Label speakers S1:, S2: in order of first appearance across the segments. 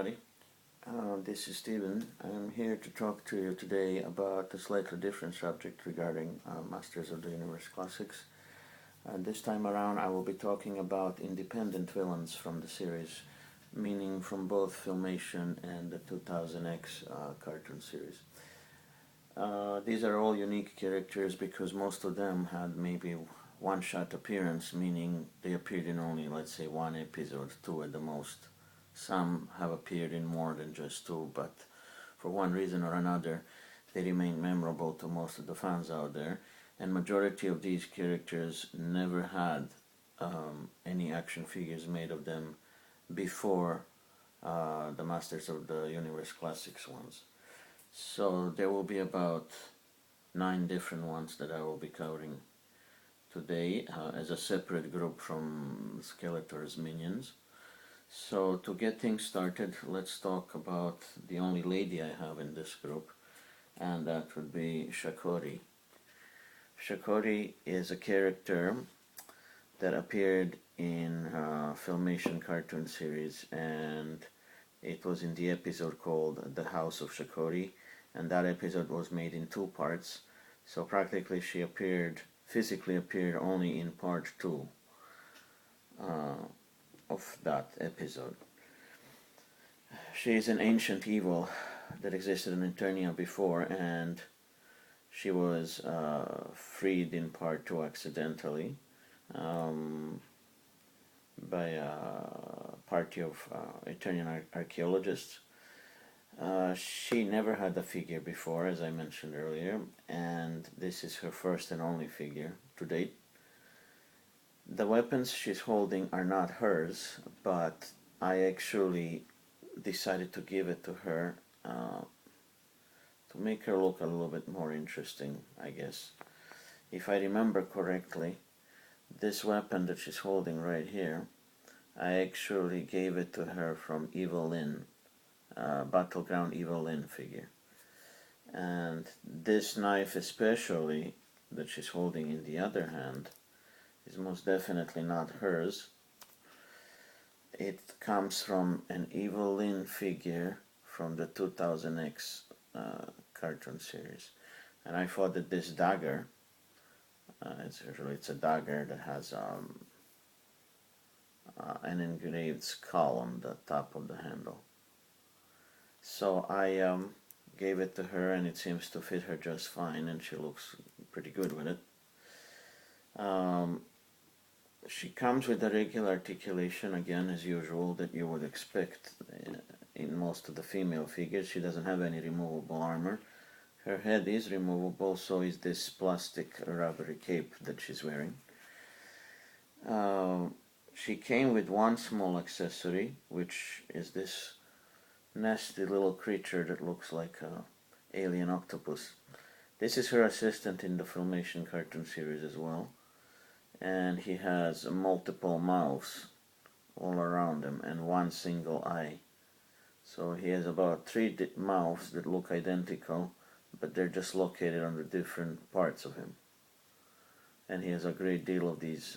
S1: everybody. This is Stephen. I'm here to talk to you today about a slightly different subject regarding Masters of the Universe Classics. This time around I will be talking about independent villains from the series, meaning from both Filmation and the 2000X cartoon series. These are all unique characters because most of them had maybe one-shot appearance, meaning they appeared in only, let's say, one episode, two at the most. Some have appeared in more than just two, but for one reason or another, they remain memorable to most of the fans out there. And majority of these characters never had any action figures made of them before the Masters of the Universe Classics ones. So there will be about 9 different ones that I will be covering today as a separate group from Skeletor's minions. So to get things started, let's talk about the only lady I have in this group, and that would be Shikari. Shikari is a character that appeared in Filmation cartoon series, and it was in the episode called The House of Shikari, and that episode was made in 2 parts, so practically she physically appeared only in part 2 of that episode. She is an ancient evil that existed in Eternia before, and she was freed in part 2 accidentally by a party of Eternian archaeologists. She never had a figure before, as I mentioned earlier, and this is her first and only figure to date. The weapons she's holding are not hers, but I actually decided to give it to her to make her look a little bit more interesting, I guess. If I remember correctly, this weapon that she's holding right here, I actually gave it to her from Evil Lyn, Battleground Evil Lyn figure. And this knife especially, that she's holding in the other hand, is most definitely not hers. It comes from an Evil Lyn figure from the 2000X cartoon series. And I thought that this dagger, it's a dagger that has an engraved skull on the top of the handle. So I gave it to her, and it seems to fit her just fine, and she looks pretty good with it. She comes with a regular articulation, again, as usual, that you would expect in most of the female figures. She doesn't have any removable armor. Her head is removable, so is this plastic rubbery cape that she's wearing. She came with one small accessory, which is this nasty little creature that looks like an alien octopus. This is her assistant in the Filmation cartoon series as well. And he has multiple mouths all around him and one single eye. So he has about 3 mouths that look identical, but they're just located on the different parts of him. And he has a great deal of these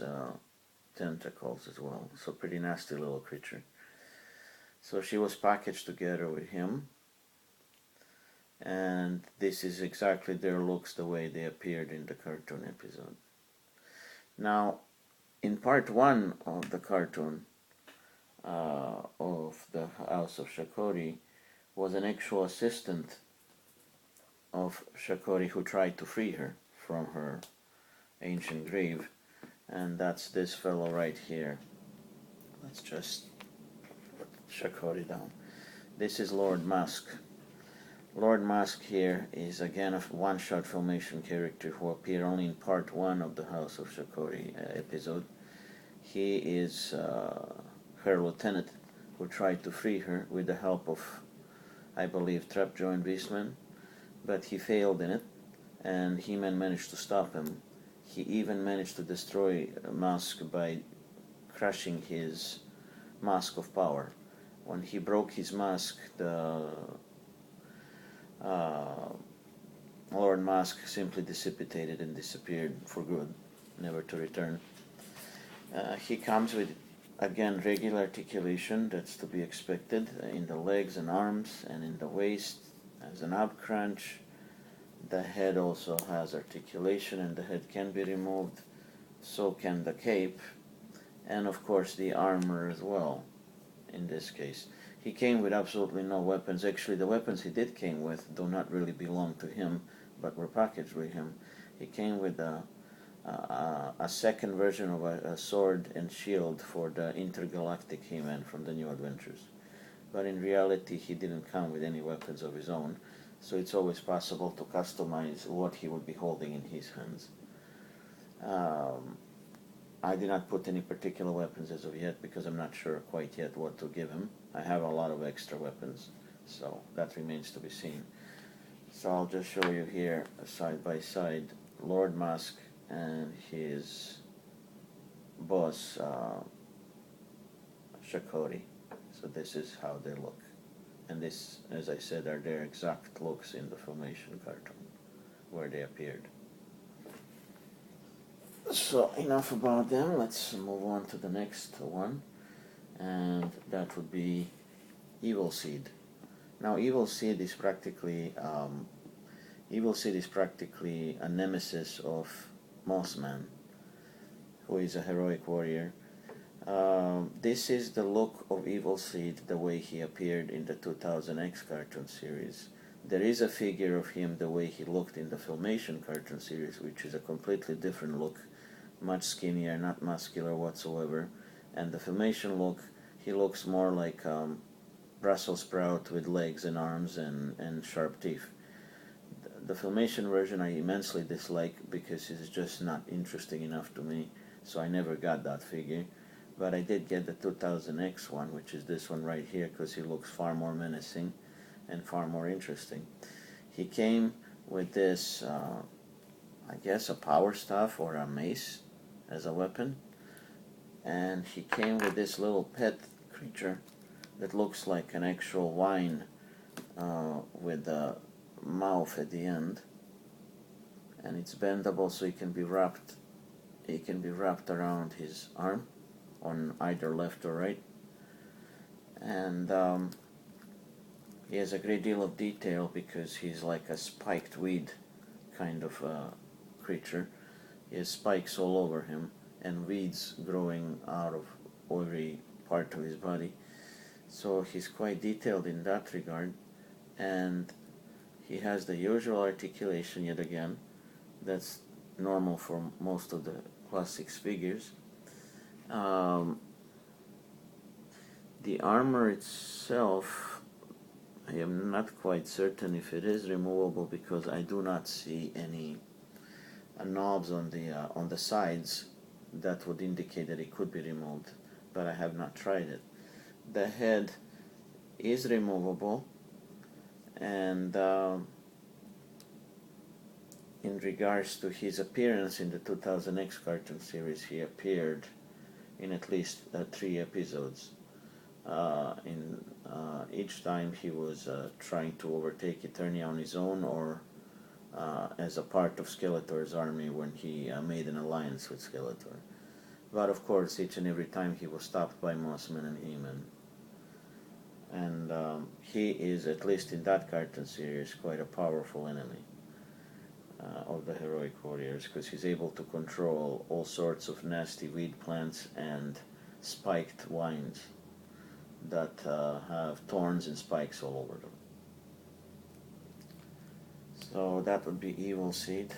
S1: tentacles as well. So pretty nasty little creature. So she was packaged together with him. And this is exactly their looks the way they appeared in the cartoon episode. Now, in part 1 of the cartoon of the House of Shikari was an actual assistant of Shikari who tried to free her from her ancient grave, and that's this fellow right here. Let's just put Shikari down. This is Lord Masque. Lord Masque here is again a one-shot Filmation character who appeared only in part 1 of the House of Shikari episode. He is her lieutenant who tried to free her with the help of, I believe, Trapjaw and Beastman, but he failed in it, and He-Man managed to stop him. He even managed to destroy Masque by crushing his mask of power. When he broke his mask, the Lord Masque simply dissipated and disappeared for good, never to return. He comes with again, regular articulation, that's to be expected in the legs and arms and in the waist as an ab crunch. The head also has articulation and the head can be removed, so can the cape, and of course the armor as well in this case. He came with absolutely no weapons. Actually, the weapons he did came with do not really belong to him, but were packaged with him. He came with a second version of a sword and shield for the intergalactic He-Man from the New Adventures. But in reality, he didn't come with any weapons of his own, so it's always possible to customize what he would be holding in his hands. I did not put any particular weapons as of yet because I'm not sure quite yet what to give him. I have a lot of extra weapons, so that remains to be seen. So I'll just show you here, side by side, Lord Masque and his boss, Shikari. So this is how they look. And this, as I said, are their exact looks in the Filmation cartoon, where they appeared. So enough about them, let's move on to the next one, and that would be Evil Seed. Now Evil Seed is practically a nemesis of Mossman, who is a heroic warrior. This is the look of Evil Seed the way he appeared in the 2000X cartoon series. There is a figure of him the way he looked in the Filmation cartoon series, which is a completely different look, much skinnier, not muscular whatsoever. And the Filmation look, he looks more like Brussels sprout with legs and arms and sharp teeth. The Filmation version I immensely dislike because it's just not interesting enough to me, so I never got that figure. But I did get the 2000X one, which is this one right here, because he looks far more menacing and far more interesting. He came with this, I guess a power staff or a mace as a weapon, and he came with this little pet creature that looks like an actual wine with a mouth at the end, and it's bendable so it can be wrapped around his arm on either left or right, and he has a great deal of detail because he's like a spiked weed kind of creature. He has spikes all over him and weeds growing out of every part of his body, so he's quite detailed in that regard, and he has the usual articulation yet again. That's normal for most of the classics figures. The armor itself, I am not quite certain if it is removable because I do not see any knobs on the sides that would indicate that it could be removed, but I have not tried it. The head is removable, and in regards to his appearance in the 2000X cartoon series, he appeared in at least 3 episodes. Each time he was trying to overtake Eternia on his own, or as a part of Skeletor's army when he made an alliance with Skeletor. But of course, each and every time he was stopped by Mossman and He-Man. And he is, at least in that cartoon series, quite a powerful enemy of the heroic warriors, because he's able to control all sorts of nasty weed plants and spiked vines that have thorns and spikes all over them. So that would be Evil Seed.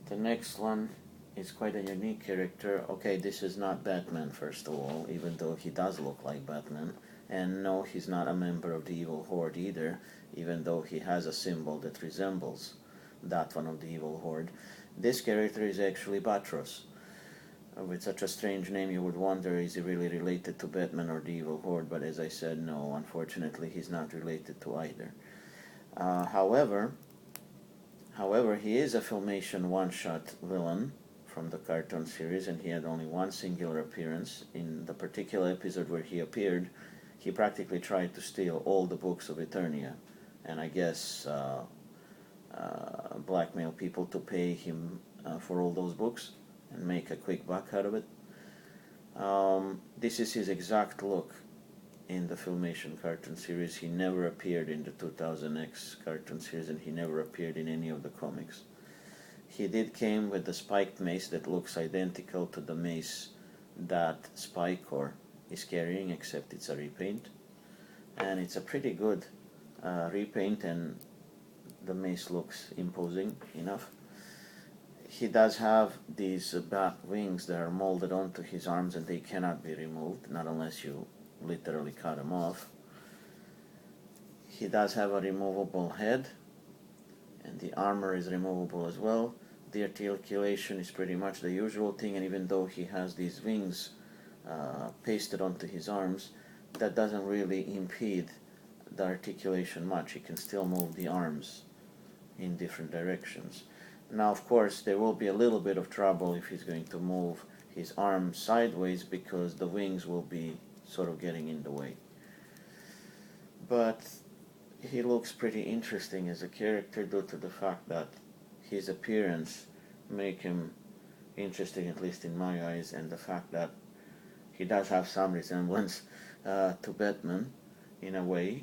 S1: The next one is quite a unique character. Okay, this is not Batman, first of all, even though he does look like Batman. And no, he's not a member of the Evil Horde either, even though he has a symbol that resembles that one of the Evil Horde. This character is actually Batros. With such a strange name, you would wonder, is he really related to Batman or the Evil Horde? But as I said, no, unfortunately, he's not related to either. However, he is a Filmation one-shot villain from the cartoon series, and he had only one singular appearance. In the particular episode where he appeared, he practically tried to steal all the books of Eternia, and I guess blackmail people to pay him for all those books and make a quick buck out of it. This is his exact look in the Filmation cartoon series. He never appeared in the 2000X cartoon series, and he never appeared in any of the comics. He did came with the spiked mace that looks identical to the mace that Spikor is carrying, except it's a repaint. And it's a pretty good repaint, and the mace looks imposing enough. He does have these bat wings that are molded onto his arms, and they cannot be removed, not unless you literally cut them off. He does have a removable head, and the armor is removable as well. The articulation is pretty much the usual thing, and even though he has these wings pasted onto his arms, that doesn't really impede the articulation much. He can still move the arms in different directions. Now, of course, there will be a little bit of trouble if he's going to move his arms sideways, because the wings will be sort of getting in the way. But he looks pretty interesting as a character due to the fact that his appearance make him interesting, at least in my eyes, and the fact that he does have some resemblance to Batman in a way,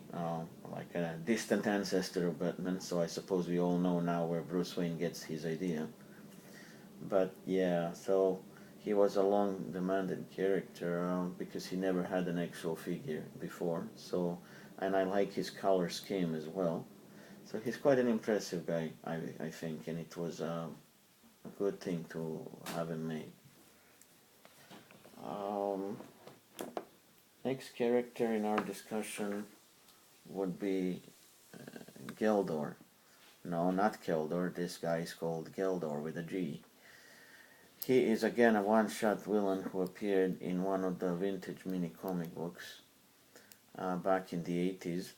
S1: like a distant ancestor of Batman, so I suppose we all know now where Bruce Wayne gets his idea. But yeah, so he was a long demanded character because he never had an actual figure before, so, and I like his color scheme as well. So he's quite an impressive guy, I think, and it was a good thing to have him made. Next character in our discussion would be Geldor. No, not Geldor. This guy is called Geldor with a G. He is again a one-shot villain who appeared in one of the vintage mini comic books back in the 80s.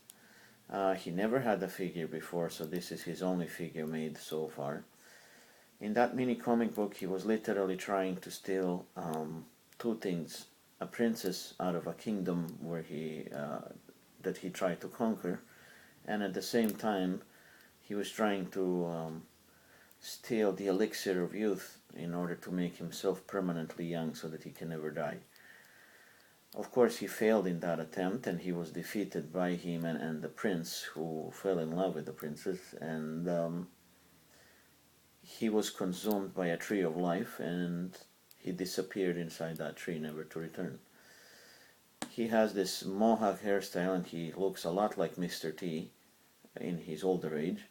S1: He never had a figure before, so this is his only figure made so far. In that mini comic book, he was literally trying to steal two things: a princess out of a kingdom where that he tried to conquer, and at the same time he was trying to steal the elixir of youth in order to make himself permanently young so that he can never die. Of course, he failed in that attempt, and he was defeated by him and the prince, who fell in love with the princess, and he was consumed by a tree of life, and he disappeared inside that tree, never to return. He has this mohawk hairstyle, and he looks a lot like Mr. T in his older age,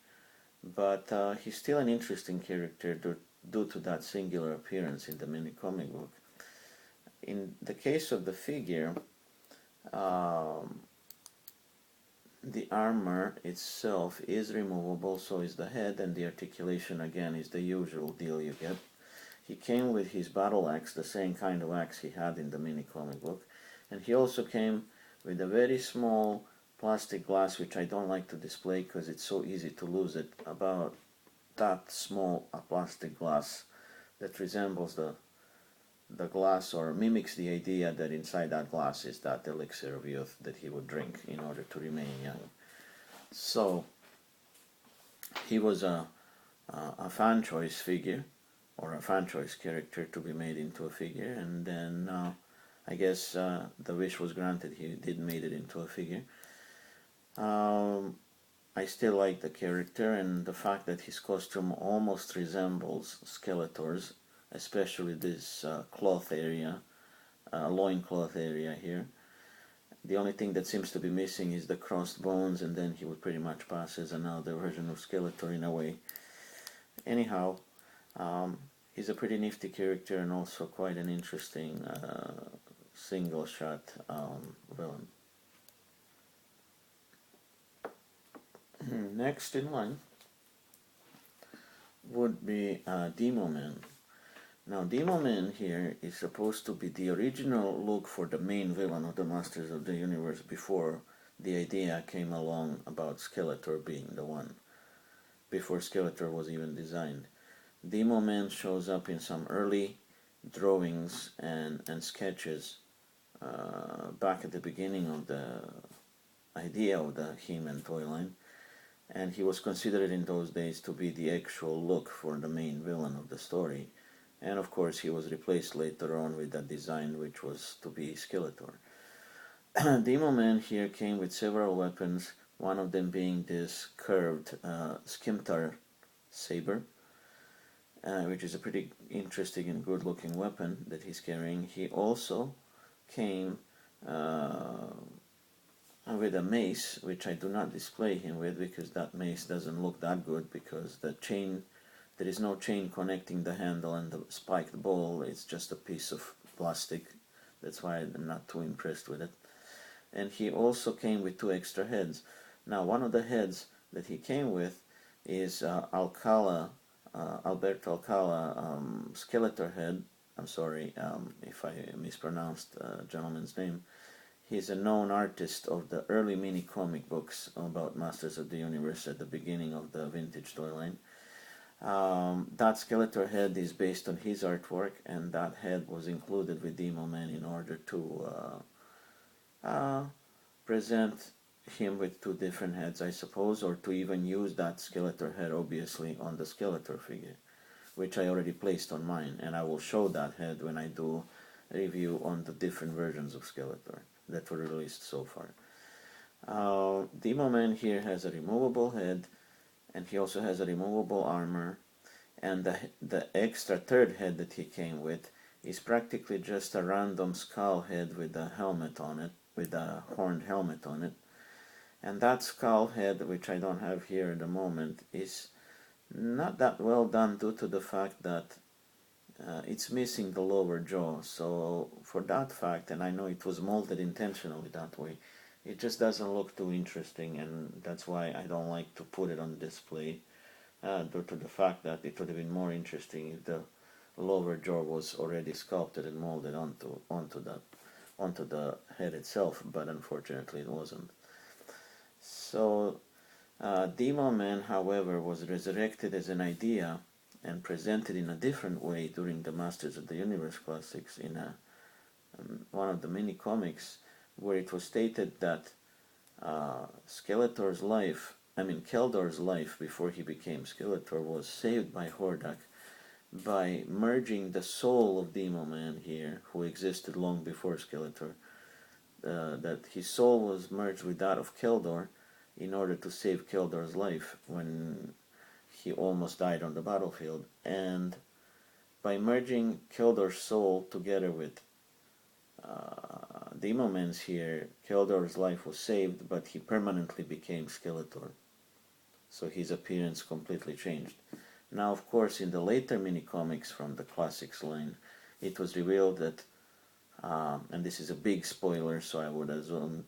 S1: but he's still an interesting character due to that singular appearance in the mini comic book. In the case of the figure, the armor itself is removable, so is the head, and the articulation again is the usual deal you get. He came with his battle axe, the same kind of axe he had in the mini comic book, and he also came with a very small plastic glass, which I don't like to display because it's so easy to lose it, about that small a plastic glass that resembles the glass, or mimics the idea that inside that glass is that elixir of youth that he would drink in order to remain young. So he was a fan choice figure, or a fan choice character to be made into a figure, and then I guess the wish was granted. He did made it into a figure. I still like the character, and the fact that his costume almost resembles Skeletor's, especially this cloth area, loincloth area here. The only thing that seems to be missing is the crossed bones, and then he would pretty much pass as another version of Skeletor in a way. Anyhow, he's a pretty nifty character, and also quite an interesting single-shot villain. Next in line would be Demo Man. Now, Demo Man here is supposed to be the original look for the main villain of the Masters of the Universe before the idea came along about Skeletor being the one, before Skeletor was even designed. Demo Man shows up in some early drawings and sketches back at the beginning of the idea of the He-Man toy line, and he was considered in those days to be the actual look for the main villain of the story. and of course he was replaced later on with that design which was to be Skeletor. Demo Man here came with several weapons, one of them being this curved scimitar saber, which is a pretty interesting and good looking weapon that he's carrying. He also came with a mace, which I do not display him with because that mace doesn't look that good, because the chain, there is no chain connecting the handle and the spiked ball. It's just a piece of plastic. That's why I'm not too impressed with it. And he also came with 2 extra heads. Now one of the heads that he came with is Alcala, Alberto Alcala Skeletor head. I'm sorry if I mispronounced the gentleman's name. He's a known artist of the early mini comic books about Masters of the Universe at the beginning of the vintage toy line. That Skeletor head is based on his artwork, and that head was included with Demo Man in order to present him with 2 different heads, I suppose, or to even use that Skeletor head obviously on the Skeletor figure, which I already placed on mine, and I will show that head when I do a review on the different versions of Skeletor that were released so far. Demo Man here has a removable head, and he also has a removable armor, and the extra 3rd head that he came with is practically just a random skull head with a helmet on it, with a horned helmet on it. And that skull head, which I don't have here at the moment, is not that well done due to the fact that it's missing the lower jaw. So for that fact, and I know it was molded intentionally that way, it just doesn't look too interesting, and that's why I don't like to put it on display, due to the fact that it would have been more interesting if the lower jaw was already sculpted and molded onto the head itself, but unfortunately it wasn't. So Demo Man, however, was resurrected as an idea and presented in a different way during the Masters of the Universe Classics in one of the mini comics, where it was stated that Geldor's life before he became Skeletor was saved by Hordak by merging the soul of Demo Man here, who existed long before Skeletor. That his soul was merged with that of Geldor in order to save Geldor's life when he almost died on the battlefield, and by merging Geldor's soul together with Demo Man's here, Geldor's life was saved, but he permanently became Skeletor. So his appearance completely changed. Now, of course, in the later mini-comics from the Classics line, it was revealed that, and this is a big spoiler, so I would assume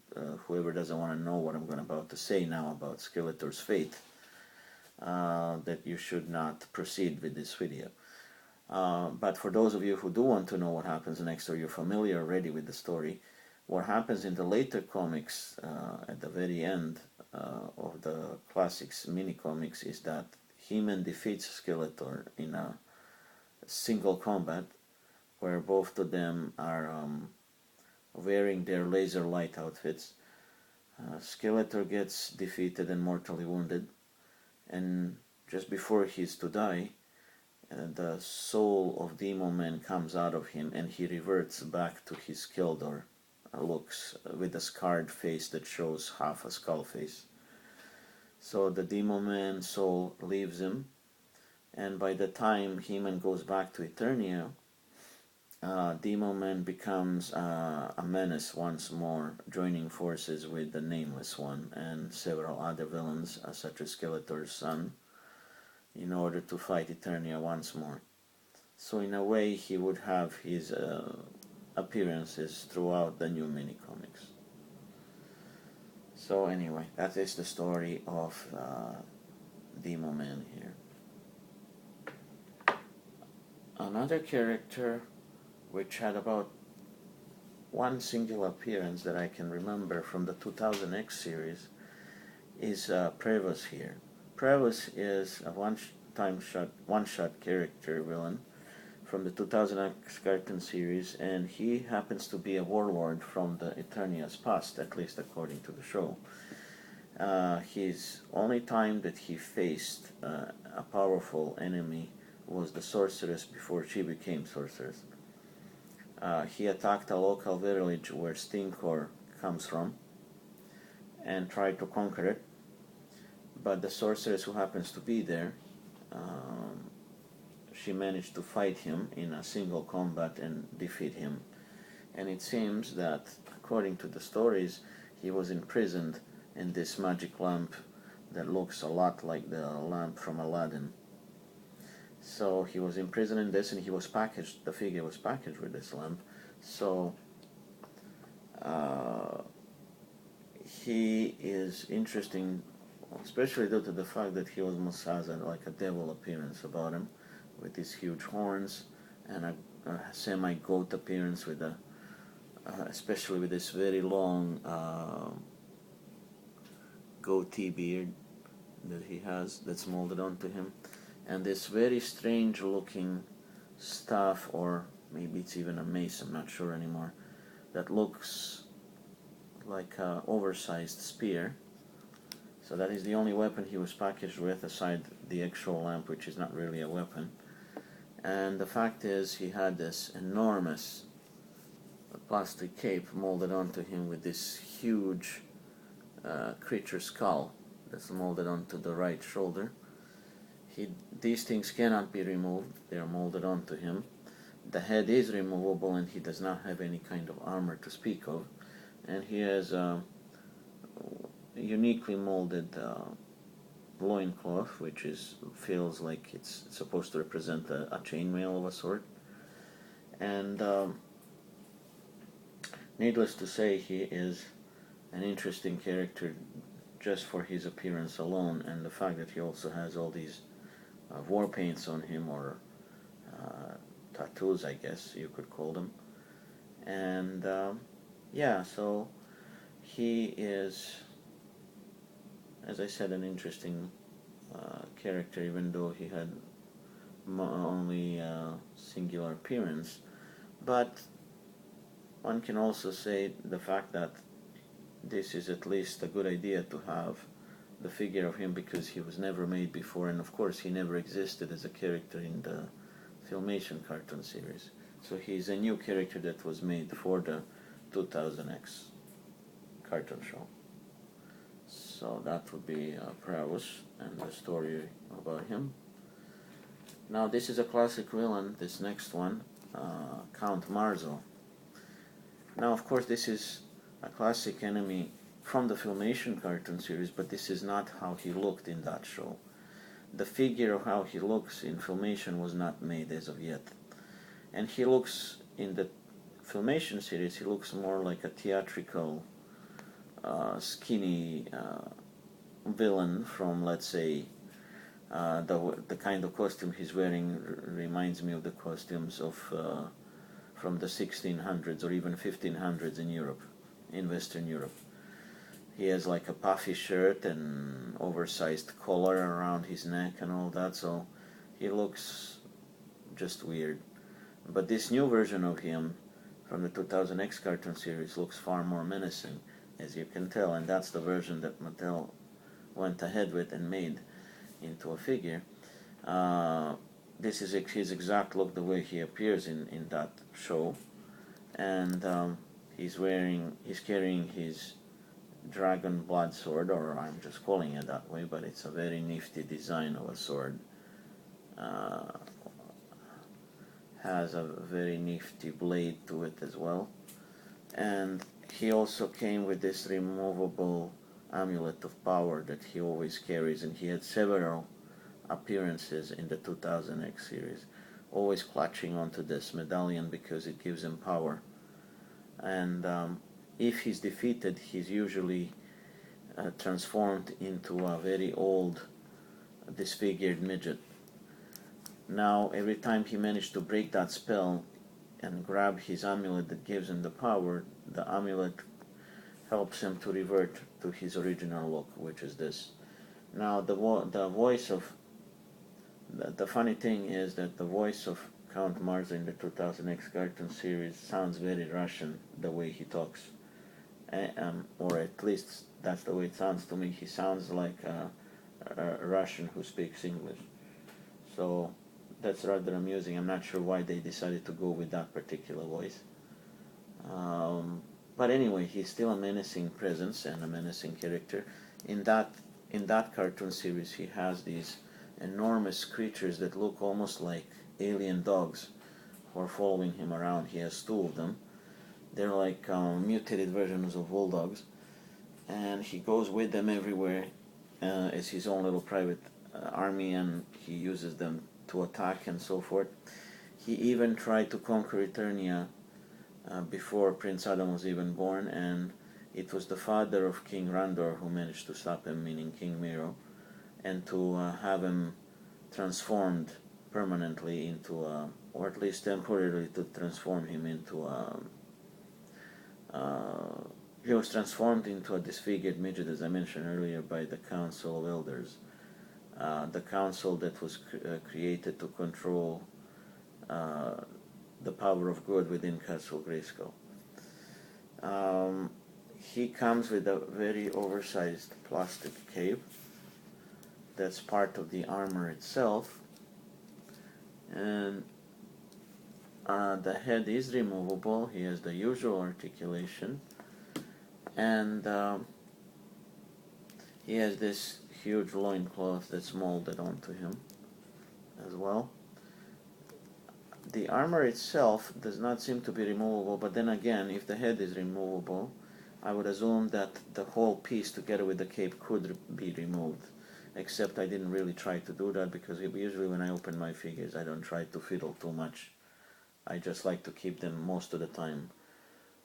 S1: whoever doesn't want to know what I'm about to say now about Skeletor's fate, that you should not proceed with this video. But for those of you who do want to know what happens next, or you're familiar already with the story, what happens in the later comics at the very end of the Classics mini-comics is that He-Man defeats Skeletor in a single combat where both of them are wearing their laser light outfits. Skeletor gets defeated and mortally wounded, and just before he's to die, the soul of Demo Man comes out of him and he reverts back to his Geldor looks, with a scarred face that shows half a skull face. So the Demo Man soul leaves him, and by the time He-Man goes back to Eternia, Demo Man becomes a menace once more, joining forces with the Nameless One and several other villains, such as Skeletor's son, in order to fight Eternia once more. So in a way, he would have his appearances throughout the new mini-comics. So anyway, that is the story of Demo Man here. Another character which had about one single appearance that I can remember from the 2000X series is Previs here. Previs is a one-shot character villain from the 2000X cartoon series, and he happens to be a warlord from the Eternia's past, at least according to the show. His only time that he faced a powerful enemy was the sorceress before she became sorceress. He attacked a local village where Stinkor comes from and tried to conquer it, but the sorceress who happens to be there, she managed to fight him in a single combat and defeat him. And it seems that, according to the stories, he was imprisoned in this magic lamp that looks a lot like the lamp from Aladdin. So he was imprisoned in this, and he was packaged, the figure was packaged with this lamp. So he is interesting, especially due to the fact that he almost has like a devil appearance about him, with these huge horns and a semi-goat appearance, with especially with this very long goatee beard that he has that's molded onto him, and this very strange looking staff, or maybe it's even a mace, I'm not sure anymore, that looks like an oversized spear. So that is the only weapon he was packaged with, aside the actual lamp, which is not really a weapon. And the fact is, he had this enormous plastic cape molded onto him with this huge creature skull that's molded onto the right shoulder. These things cannot be removed, they are molded onto him. The head is removable, and he does not have any kind of armor to speak of. And he has a uniquely molded loincloth, which feels like it's supposed to represent a chainmail of a sort. And needless to say, he is an interesting character just for his appearance alone, and the fact that he also has all these war paints on him, or tattoos, I guess you could call them. And yeah, so he is, as I said, an interesting character, even though he had only singular appearance. But one can also say the fact that this is at least a good idea to have the figure of him, because he was never made before, and of course he never existed as a character in the Filmation cartoon series. So he's a new character that was made for the 2000X cartoon show. So that would be Pravus and the story about him. Now this is a classic villain, this next one, Count Marzo. Now of course this is a classic enemy from the Filmation cartoon series, but this is not how he looked in that show. The figure of how he looks in Filmation was not made as of yet. And he looks, in the Filmation series, he looks more like a theatrical, skinny villain from, let's say, the kind of costume he's wearing reminds me of the costumes of from the 1600s or even 1500s in Europe, in Western Europe. He has like a puffy shirt and oversized collar around his neck and all that, so he looks just weird. But this new version of him from the 2000X cartoon series looks far more menacing, as you can tell, and that's the version that Mattel went ahead with and made into a figure. This is his exact look, the way he appears in that show, and he's carrying his dragon blood sword, or I'm just calling it that way, but it's a very nifty design of a sword. Has a very nifty blade to it as well, and he also came with this removable amulet of power that he always carries, and he had several appearances in the 2000X series, always clutching onto this medallion because it gives him power. And if he's defeated, he's usually transformed into a very old, disfigured midget. Now, every time he managed to break that spell and grab his amulet that gives him the power, the amulet helps him to revert to his original look, which is this. Now, the voice of... The funny thing is that the voice of Count Marzo in the 2000X cartoon series sounds very Russian, the way he talks. Or at least that's the way it sounds to me. He sounds like a Russian who speaks English. So that's rather amusing. I'm not sure why they decided to go with that particular voice. But anyway, he's still a menacing presence and a menacing character. In that cartoon series, he has these enormous creatures that look almost like alien dogs who are following him around. He has two of them. They're like mutated versions of bulldogs, and he goes with them everywhere as his own little private army, and he uses them to attack and so forth. He even tried to conquer Eternia before Prince Adam was even born, and it was the father of King Randor who managed to stop him, meaning King Miro, and to have him transformed permanently into, or at least temporarily to transform him into he was transformed into a disfigured midget, as I mentioned earlier, by the Council of Elders, the council that was created to control the power of good within Castle Grayskull. He comes with a very oversized plastic cape that's part of the armor itself, and the head is removable. He has the usual articulation, and he has this huge loincloth that's molded onto him as well. The armor itself does not seem to be removable, but then again, if the head is removable, I would assume that the whole piece together with the cape could be removed, except I didn't really try to do that, because usually when I open my figures I don't try to fiddle too much. I just like to keep them most of the time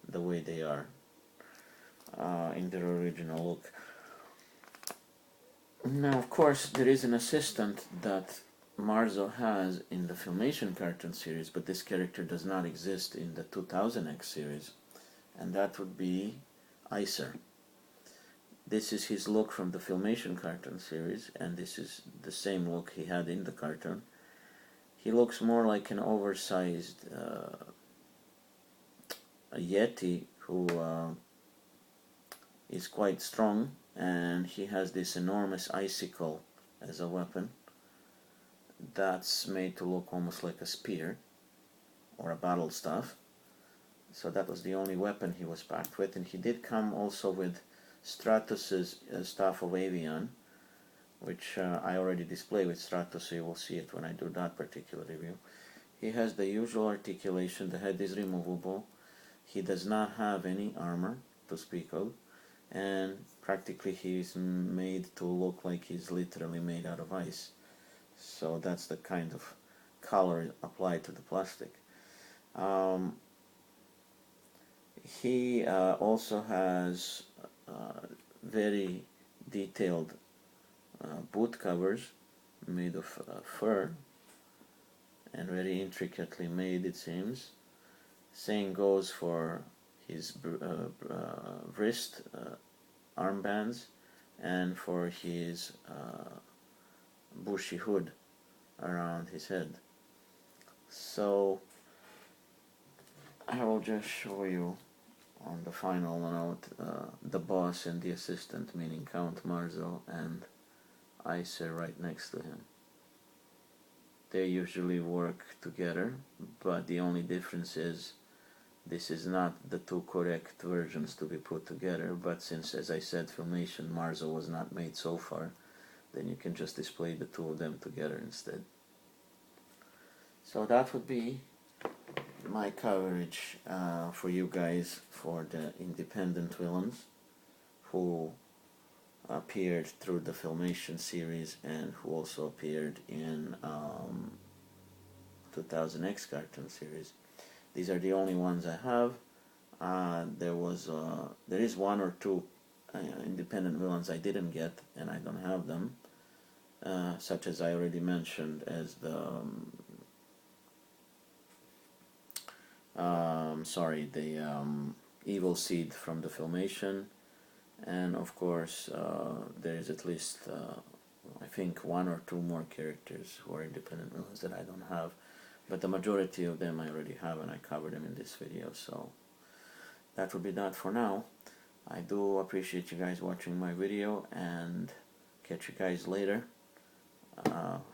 S1: the way they are in their original look. Now, of course, there is an assistant that Marzo has in the Filmation cartoon series, but this character does not exist in the 2000X series, and that would be Icer. This is his look from the Filmation cartoon series, and this is the same look he had in the cartoon. He looks more like an oversized a Yeti who is quite strong, and he has this enormous icicle as a weapon that's made to look almost like a spear or a battle staff. So that was the only weapon he was packed with, and he did come also with Stratus's Staff of Avian, which I already display with Stratus, so you will see it when I do that particular review. He has the usual articulation, the head is removable, he does not have any armor to speak of, and practically he's made to look like he's literally made out of ice. So that's the kind of color applied to the plastic. He also has very detailed boot covers made of fur, and very intricately made, it seems. Same goes for his wrist armbands and for his bushy hood around his head. So I will just show you on the final note the boss and the assistant, meaning Count Marzo and Icer, right next to him. They usually work together, but the only difference is this is not the two correct versions to be put together, but since, as I said, Filmation Marzo was not made so far, then you can just display the two of them together instead. So that would be my coverage for you guys for the independent villains who appeared through the Filmation series and who also appeared in 2000X cartoon series. These are the only ones I have. There is one or two independent villains I didn't get, and I don't have them, such as I already mentioned as the Evil Seed from the Filmation, and of course there is at least I think one or two more characters who are independent villains that I don't have, but the majority of them I already have and I covered them in this video. So that would be that for now. I do appreciate you guys watching my video, and catch you guys later,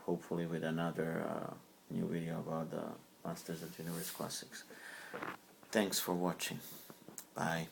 S1: hopefully with another new video about the Masters of the Universe Classics. Thanks for watching. Bye.